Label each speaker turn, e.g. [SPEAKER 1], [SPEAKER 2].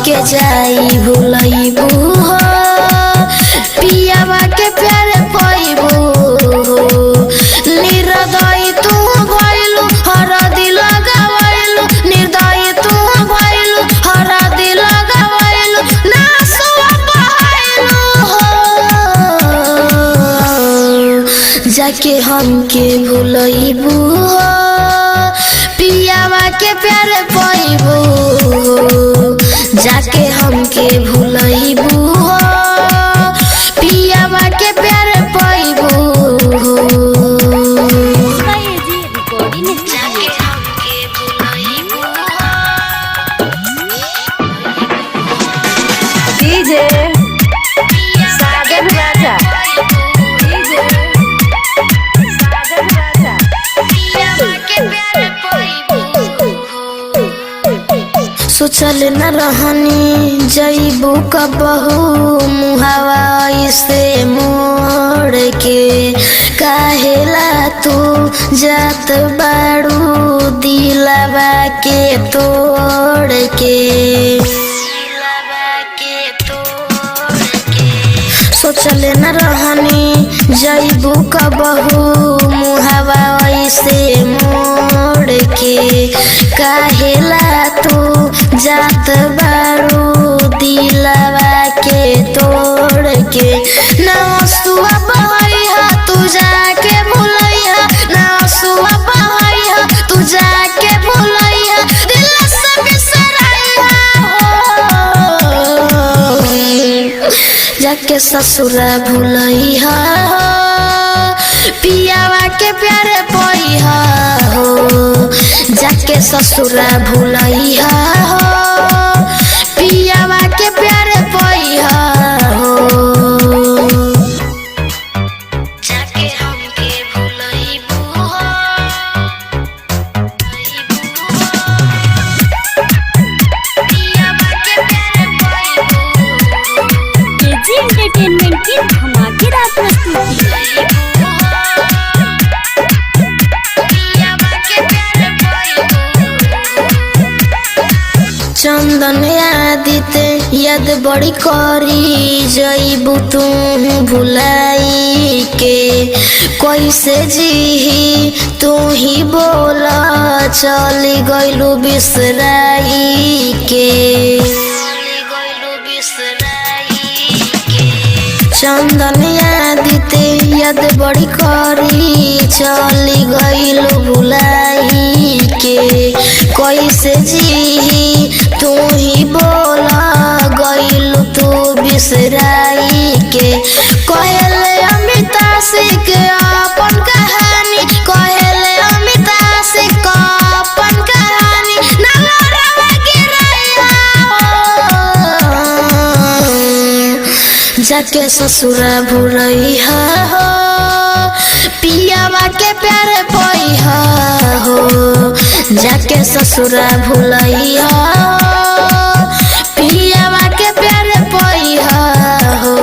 [SPEAKER 1] के जाई भुलैबू हो पियावा के प्यार पैबू हो निर्दयी तू भइलू हरदी लगावैलू निर्दयी तू भइलू हरदी लगावैलू नासुआ बहाइलू हो जाके हमके भुलैबू हो पियावा के प्यार पैबू हो जाके हमके भुलैबू हो पियावा के प्यार पैबू हो जाके हमके भुलैबू
[SPEAKER 2] डीजे सागर राजा डीजे सागर राजा
[SPEAKER 1] पियावा के प्यार पैबू सोचल न रहनी जईबू कबहू मुहावा से मोड़ के काहेला तू जात बाड़ू दिलवा के तोड़ के सोचल न रहनी जईबू कबहू मुहावा से मोड़ के काहेला तू जात बारू दिलवा के तोड़ के नासुआ बहैया तू जाके भुलैया नासुआ बहैया तू जाके भुलैया दिल से बिसरैया हो जाके ससुरा भुलैया हो पियावा के प्यार पैहा हो जाके ससुरा भुलैया हो पियावा के प्यार पैहा हो जाके हमके भुलैबू हो पियावा के प्यार पैबू
[SPEAKER 2] केजी एंटरटेनमेंट की धमाकेदार प्रस्तुति
[SPEAKER 1] चंदन आदित्य याद बड़ी करी जईबू तू भुलाई के कैसे जीही तू ही बोला चली गईलू बिसराई के चंदन आदित्य याद बड़ी करी चली गईलू भुलाई के कैसे जीही तू ही बोला गईलू तू बिसराई के कहले अमिता सिंह अपन कहानी कहले अमिता सिंह अपन कहानी नलरवा गिरैया जाके ससुरा भुलैया हो पियावा के प्यार पैहा हो जाके ससुरा भुलैया पियावा के प्यार पैहा हो।